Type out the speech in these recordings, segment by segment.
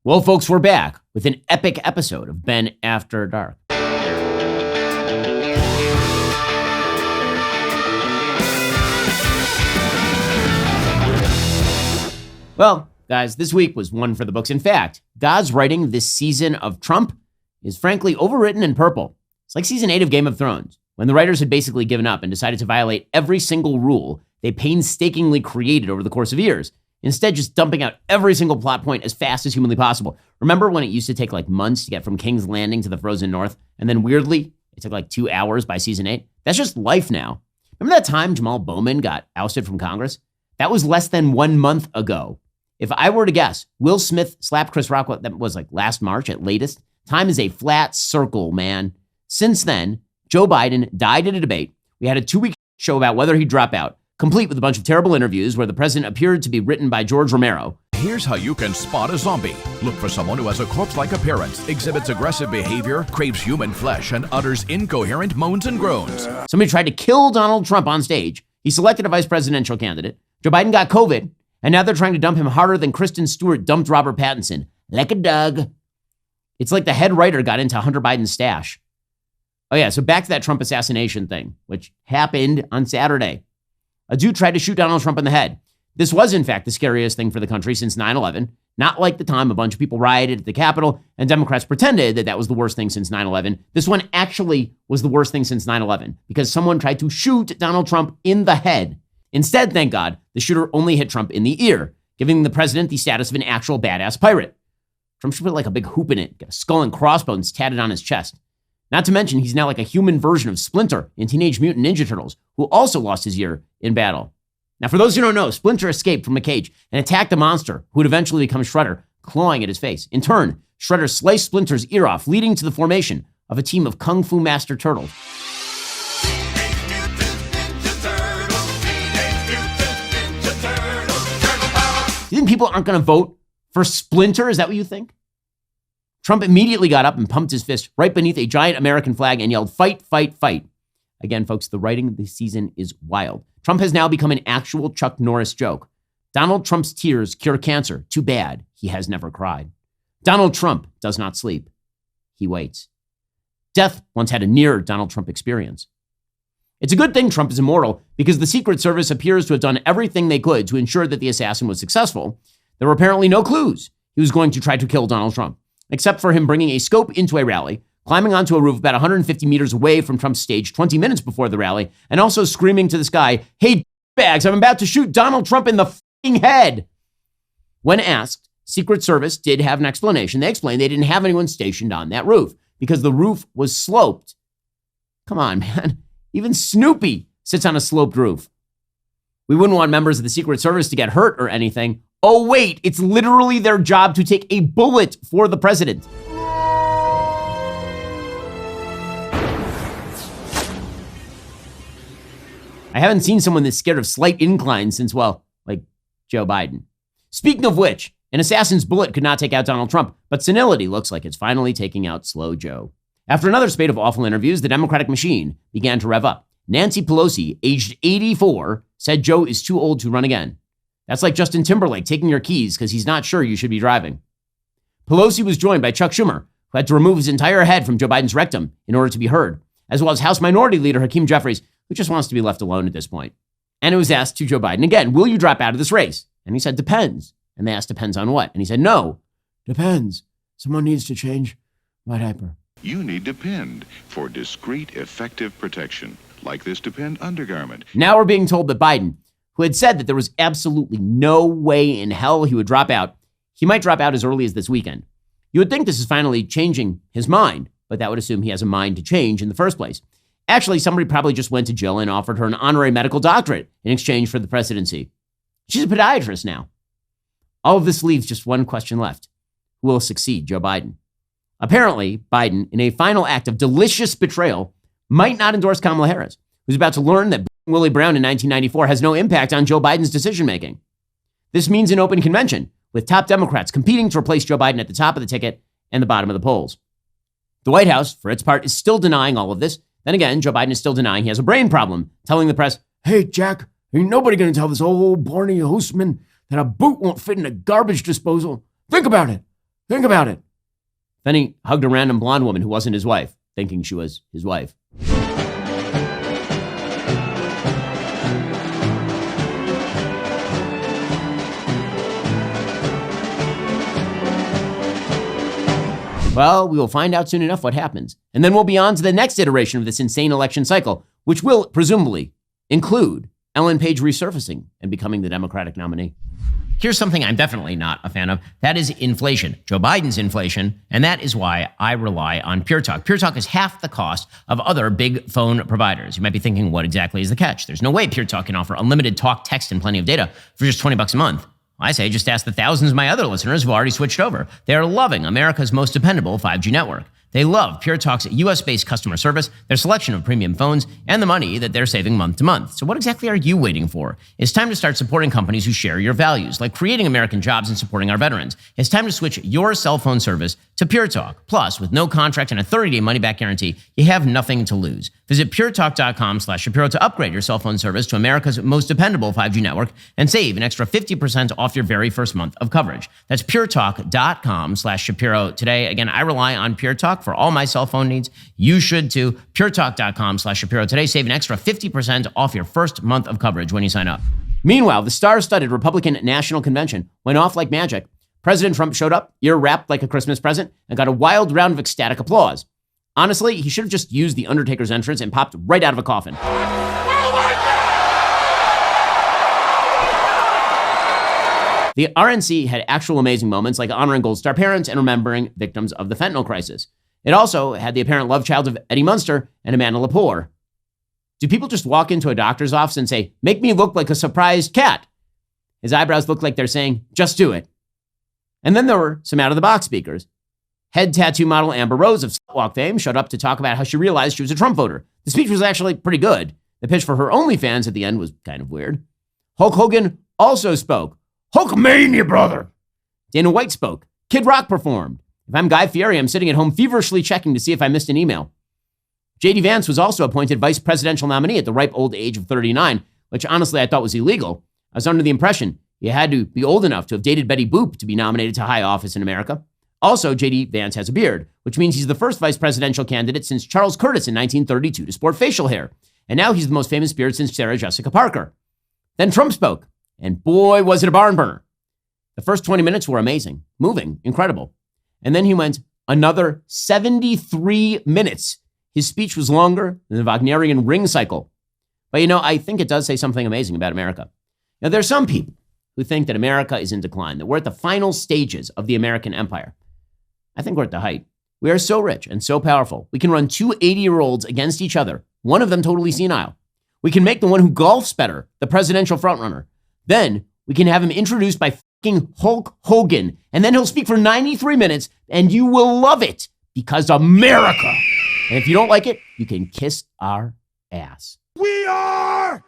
Well, folks, we're back with an epic episode of Ben After Dark. Well, guys, this week was one for the books. In fact, God's writing this season of Trump is frankly overwritten in purple. It's like season 8 of Game of Thrones, when the writers had basically given up and decided to violate every single rule they painstakingly created over the course of years, instead just dumping out every single plot point as fast as humanly possible. Remember when it used to take like months to get from King's Landing to the Frozen North, and then weirdly, it took like 2 hours by season 8? That's just life now. Remember that time Jamal Bowman got ousted from Congress? That was less than 1 month ago. If I were to guess, Will Smith slapped Chris Rock, that was like last March at latest. Time is a flat circle, man. Since then, Joe Biden died in a debate. We had a 2-week show about whether he'd drop out, complete with a bunch of terrible interviews where the president appeared to be written by George Romero. Here's how you can spot a zombie. Look for someone who has a corpse-like appearance, exhibits aggressive behavior, craves human flesh, and utters incoherent moans and groans. Somebody tried to kill Donald Trump on stage. He selected a vice presidential candidate. Joe Biden got COVID, and now they're trying to dump him harder than Kristen Stewart dumped Robert Pattinson. Like a dog. It's like the head writer got into Hunter Biden's stash. Oh yeah, so back to that Trump assassination thing, which happened on Saturday. A dude tried to shoot Donald Trump in the head. This was, in fact, the scariest thing for the country since 9/11. Not like the time a bunch of people rioted at the Capitol and Democrats pretended that that was the worst thing since 9/11. This one actually was the worst thing since 9/11 because someone tried to shoot Donald Trump in the head. Instead, thank God, the shooter only hit Trump in the ear, giving the president the status of an actual badass pirate. Trump should put like a big hoop in it, get a skull and crossbones tatted on his chest. Not to mention, he's now like a human version of Splinter in Teenage Mutant Ninja Turtles, who also lost his ear in battle. Now, for those who don't know, Splinter escaped from a cage and attacked a monster who would eventually become Shredder, clawing at his face. In turn, Shredder sliced Splinter's ear off, leading to the formation of a team of Kung Fu Master Turtles. Do you think people aren't going to vote for Splinter? Is that what you think? Trump immediately got up and pumped his fist right beneath a giant American flag and yelled, "Fight, fight, fight." Again, folks, the writing of the season is wild. Trump has now become an actual Chuck Norris joke. Donald Trump's tears cure cancer. Too bad he has never cried. Donald Trump does not sleep. He waits. Death once had a near Donald Trump experience. It's a good thing Trump is immortal because the Secret Service appears to have done everything they could to ensure that the assassin was successful. There were apparently no clues he was going to try to kill Donald Trump, except for him bringing a scope into a rally, climbing onto a roof about 150 meters away from Trump's stage 20 minutes before the rally, and also screaming to the sky, "Hey, bags, I'm about to shoot Donald Trump in the f***ing head." When asked, Secret Service did have an explanation. They explained they didn't have anyone stationed on that roof because the roof was sloped. Come on, man. Even Snoopy sits on a sloped roof. We wouldn't want members of the Secret Service to get hurt or anything. Oh, wait, it's literally their job to take a bullet for the president. I haven't seen someone this scared of slight inclines since, well, like Joe Biden. Speaking of which, an assassin's bullet could not take out Donald Trump, but senility looks like it's finally taking out Slow Joe. After another spate of awful interviews, the Democratic machine began to rev up. Nancy Pelosi, aged 84, said Joe is too old to run again. That's like Justin Timberlake taking your keys because he's not sure you should be driving. Pelosi was joined by Chuck Schumer, who had to remove his entire head from Joe Biden's rectum in order to be heard, as well as House Minority Leader Hakeem Jeffries, who just wants to be left alone at this point. And it was asked to Joe Biden again, will you drop out of this race? And he said, depends. And they asked, depends on what? And he said, no, depends. Someone needs to change my diaper. You need Depend for discreet, effective protection, like this Depend undergarment. Now we're being told that Biden, who had said that there was absolutely no way in hell he would drop out, he might drop out as early as this weekend. You would think this is finally changing his mind, but that would assume he has a mind to change in the first place. Actually, somebody probably just went to Jill and offered her an honorary medical doctorate in exchange for the presidency. She's a podiatrist now. All of this leaves just one question left. Who will succeed Joe Biden? Apparently, Biden, in a final act of delicious betrayal, might not endorse Kamala Harris, who's about to learn that Willie Brown in 1994 has no impact on Joe Biden's decision-making. This means an open convention, with top Democrats competing to replace Joe Biden at the top of the ticket and the bottom of the polls. The White House, for its part, is still denying all of this. Then again, Joe Biden is still denying he has a brain problem, telling the press, hey, Jack, ain't nobody going to tell this old Barney Hoostman that a boot won't fit in a garbage disposal. Think about it. Think about it. Then he hugged a random blonde woman who wasn't his wife, thinking she was his wife. Well, we will find out soon enough what happens. And then we'll be on to the next iteration of this insane election cycle, which will presumably include Ellen Page resurfacing and becoming the Democratic nominee. Here's something I'm definitely not a fan of. That is inflation. Joe Biden's inflation. And that is why I rely on Pure Talk. Pure Talk is half the cost of other big phone providers. You might be thinking, what exactly is the catch? There's no way Pure Talk can offer unlimited talk, text, and plenty of data for just $20 a month. I say just ask the thousands of my other listeners who've already switched over. They are loving America's most dependable 5G network. They love Pure Talk's US-based customer service, their selection of premium phones, and the money that they're saving month to month. So what exactly are you waiting for? It's time to start supporting companies who share your values, like creating American jobs and supporting our veterans. It's time to switch your cell phone service to Pure Talk. Plus, with no contract and a 30-day money-back guarantee, you have nothing to lose. Visit puretalk.com/Shapiro to upgrade your cell phone service to America's most dependable 5G network and save an extra 50% off your very first month of coverage. That's puretalk.com/Shapiro today. Again, I rely on Pure Talk for all my cell phone needs. You should too. puretalk.com/Shapiro today. Save an extra 50% off your first month of coverage when you sign up. Meanwhile, the star-studded Republican National Convention went off like magic. President Trump showed up, ear wrapped like a Christmas present, and got a wild round of ecstatic applause. Honestly, he should have just used the Undertaker's entrance and popped right out of a coffin. The RNC had actual amazing moments like honoring Gold Star parents and remembering victims of the fentanyl crisis. It also had the apparent love child of Eddie Munster and Amanda Lepore. Do people just walk into a doctor's office and say, "Make me look like a surprised cat"? His eyebrows look like they're saying, "Just do it." And then there were some out-of-the-box speakers. Head tattoo model Amber Rose of Slutwalk fame showed up to talk about how she realized she was a Trump voter. The speech was actually pretty good. The pitch for her OnlyFans at the end was kind of weird. Hulk Hogan also spoke. Hulkamania, brother! Dana White spoke. Kid Rock performed. If I'm Guy Fieri, I'm sitting at home feverishly checking to see if I missed an email. J.D. Vance was also appointed vice presidential nominee at the ripe old age of 39, which honestly I thought was illegal. I was under the impression you had to be old enough to have dated Betty Boop to be nominated to high office in America. Also, J.D. Vance has a beard, which means he's the first vice presidential candidate since Charles Curtis in 1932 to sport facial hair. And now he's the most famous beard since Sarah Jessica Parker. Then Trump spoke, and boy, was it a barn burner. The first 20 minutes were amazing, moving, incredible. And then he went another 73 minutes. His speech was longer than the Wagnerian ring cycle. But I think it does say something amazing about America. Now, there are some people who think that America is in decline, that we're at the final stages of the American empire. I think we're at the height. We are so rich and so powerful. We can run two 80-year-olds against each other, one of them totally senile. We can make the one who golfs better the presidential frontrunner. Then we can have him introduced by fucking Hulk Hogan, and then he'll speak for 93 minutes, and you will love it, because America. And if you don't like it, you can kiss our ass. We are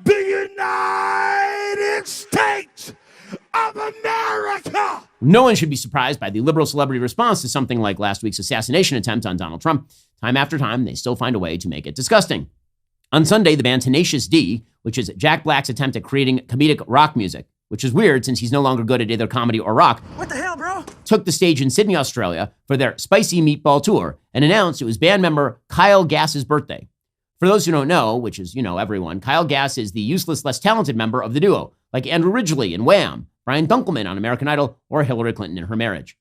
the United States of America. No one should be surprised by the liberal celebrity response to something like last week's assassination attempt on Donald Trump. Time after time, they still find a way to make it disgusting. On Sunday, the band Tenacious D, which is Jack Black's attempt at creating comedic rock music, which is weird since he's no longer good at either comedy or rock. What the hell, bro? Took the stage in Sydney, Australia for their Spicy Meatball Tour and announced it was band member Kyle Gass's birthday. For those who don't know, which is, everyone, Kyle Gass is the useless, less talented member of the duo, like Andrew Ridgeley in Wham, Brian Dunkelman on American Idol, or Hillary Clinton in her marriage.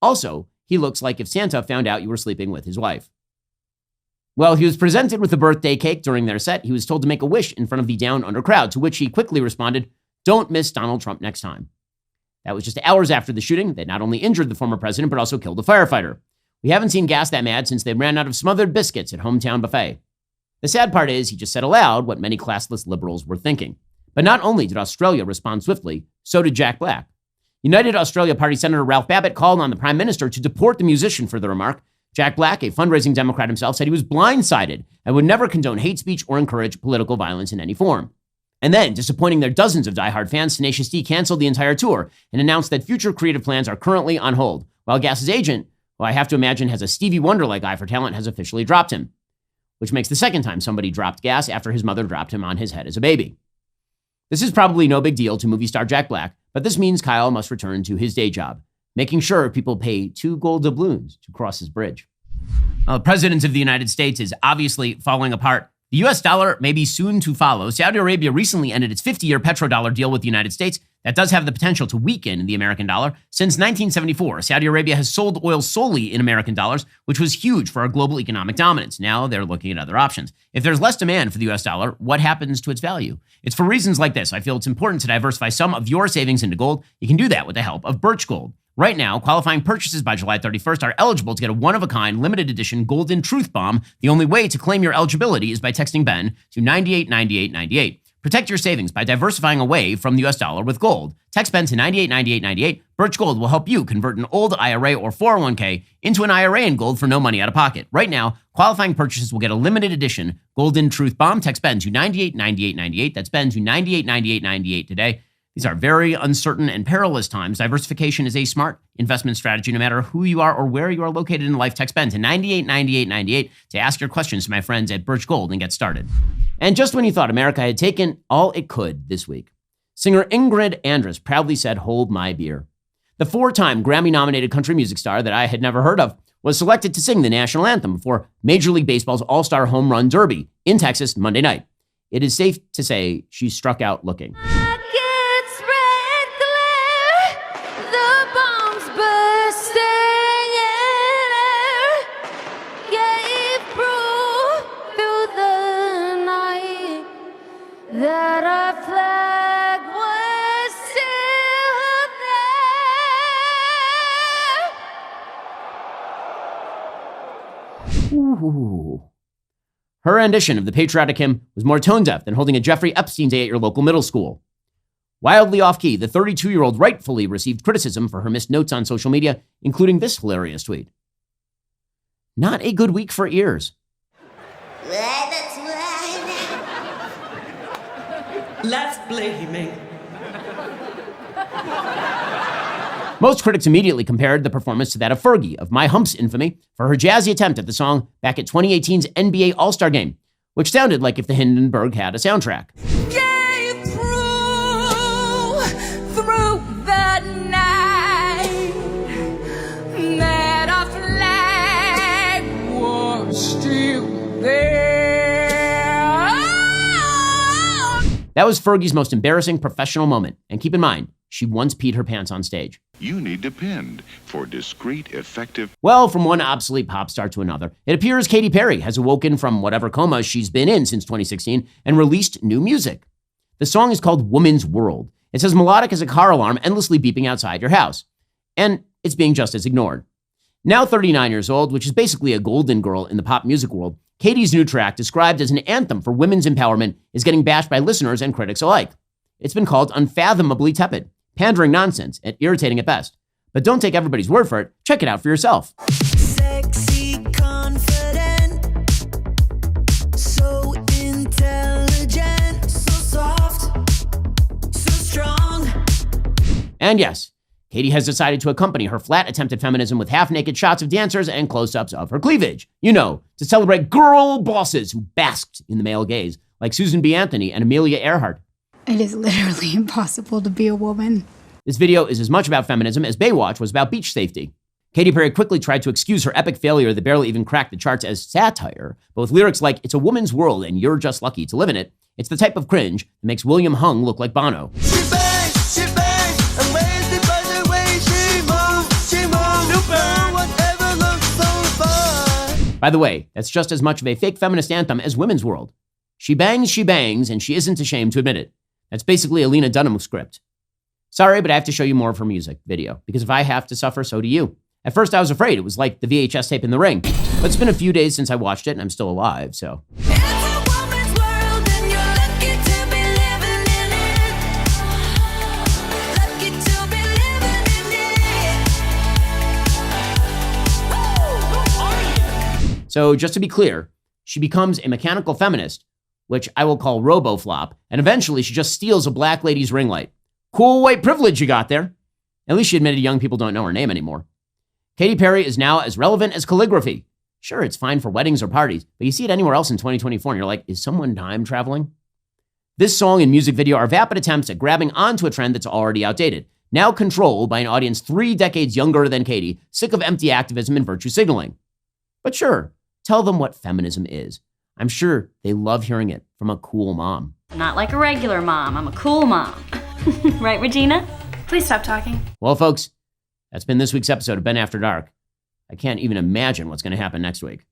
Also, he looks like if Santa found out you were sleeping with his wife. Well, he was presented with a birthday cake during their set. He was told to make a wish in front of the down-under crowd, to which he quickly responded, "Don't miss Donald Trump next time." That was just hours after the shooting that not only injured the former president, but also killed a firefighter. We haven't seen Gass that mad since they ran out of smothered biscuits at Hometown Buffet. The sad part is he just said aloud what many classless liberals were thinking. But not only did Australia respond swiftly, so did Jack Black. United Australia Party Senator Ralph Babbitt called on the Prime Minister to deport the musician for the remark. Jack Black, a fundraising Democrat himself, said he was blindsided and would never condone hate speech or encourage political violence in any form. And then, disappointing their dozens of diehard fans, Tenacious D canceled the entire tour and announced that future creative plans are currently on hold, while Gass's agent, who I have to imagine has a Stevie Wonder-like eye for talent, has officially dropped him, which makes the second time somebody dropped Gass after his mother dropped him on his head as a baby. This is probably no big deal to movie star Jack Black, but this means Kyle must return to his day job, making sure people pay 2 gold doubloons to cross his bridge. Well, the president of the United States is obviously falling apart. The US dollar may be soon to follow. Saudi Arabia recently ended its 50-year petrodollar deal with the United States. That does have the potential to weaken the American dollar. Since 1974, Saudi Arabia has sold oil solely in American dollars, which was huge for our global economic dominance. Now they're looking at other options. If there's less demand for the US dollar, what happens to its value? It's for reasons like this I feel it's important to diversify some of your savings into gold. You can do that with the help of Birch Gold. Right now, qualifying purchases by July 31st are eligible to get a one-of-a-kind, limited edition Golden Truth Bomb. The only way to claim your eligibility is by texting Ben to 989898. Protect your savings by diversifying away from the US dollar with gold. Text Ben to 989898. Birch Gold will help you convert an old IRA or 401k into an IRA in gold for no money out of pocket. Right now, qualifying purchases will get a limited edition Golden Truth Bomb. Text Ben to 989898. That's Ben to 989898 today. These are very uncertain and perilous times. Diversification is a smart investment strategy no matter who you are or where you are located in life. Text Ben to 989898 to ask your questions to my friends at Birch Gold and get started. And just when you thought America had taken all it could this week, singer Ingrid Andress proudly said, "Hold my beer." The 4-time Grammy-nominated country music star that I had never heard of was selected to sing the national anthem for Major League Baseball's All-Star Home Run Derby in Texas Monday night. It is safe to say she struck out looking. That our flag was still there. Ooh. Her rendition of the patriotic hymn was more tone-deaf than holding a Jeffrey Epstein Day at your local middle school. Wildly off-key, the 32-year-old rightfully received criticism for her missed notes on social media, including this hilarious tweet. Not a good week for ears. Let's blaming. Most critics immediately compared the performance to that of Fergie, of My Hump's infamy, for her jazzy attempt at the song back at 2018's NBA All-Star Game, which sounded like if the Hindenburg had a soundtrack. Gave through the night, that our flag was still there. That was Fergie's most embarrassing professional moment. And keep in mind, she once peed her pants on stage. You need Depend for discreet, effective. Well, from one obsolete pop star to another, it appears Katy Perry has awoken from whatever coma she's been in since 2016 and released new music. The song is called Woman's World. It's as melodic as a car alarm endlessly beeping outside your house. And it's being just as ignored. Now 39 years old, which is basically a golden girl in the pop music world, Katy's new track, described as an anthem for women's empowerment, is getting bashed by listeners and critics alike. It's been called unfathomably tepid, pandering nonsense, and irritating at best. But don't take everybody's word for it. Check it out for yourself. Sexy, confident, so intelligent, so soft, so strong. And yes, Katy has decided to accompany her flat attempt at feminism with half-naked shots of dancers and close-ups of her cleavage. You know, to celebrate girl bosses who basked in the male gaze, like Susan B. Anthony and Amelia Earhart. It is literally impossible to be a woman. This video is as much about feminism as Baywatch was about beach safety. Katy Perry quickly tried to excuse her epic failure that barely even cracked the charts as satire, but with lyrics like, "It's a woman's world and you're just lucky to live in it." It's the type of cringe that makes William Hung look like Bono. She bangs, and wasted by the way she moves, no one ever looked so fun. By the way, that's just as much of a fake feminist anthem as Women's World. She bangs, and she isn't ashamed to admit it. That's basically a Lena Dunham script. Sorry, but I have to show you more of her music video, because if I have to suffer, so do you. At first, I was afraid it was like the VHS tape in The Ring, but it's been a few days since I watched it, and I'm still alive, so. It's a woman's world and you're lucky to be living in it. Lucky to be living in it. So just to be clear, she becomes a mechanical feminist, which I will call robo-flop, and eventually she just steals a black lady's ring light. Cool white privilege you got there. At least she admitted young people don't know her name anymore. Katy Perry is now as relevant as calligraphy. Sure, it's fine for weddings or parties, but you see it anywhere else in 2024 and you're like, is someone time traveling? This song and music video are vapid attempts at grabbing onto a trend that's already outdated. now controlled by an audience 3 decades younger than Katy, sick of empty activism and virtue signaling. But sure, tell them what feminism is. I'm sure they love hearing it from a cool mom. Not like a regular mom. I'm a cool mom. Right, Regina? Please stop talking. Well, folks, that's been this week's episode of Ben After Dark. I can't even imagine what's going to happen next week.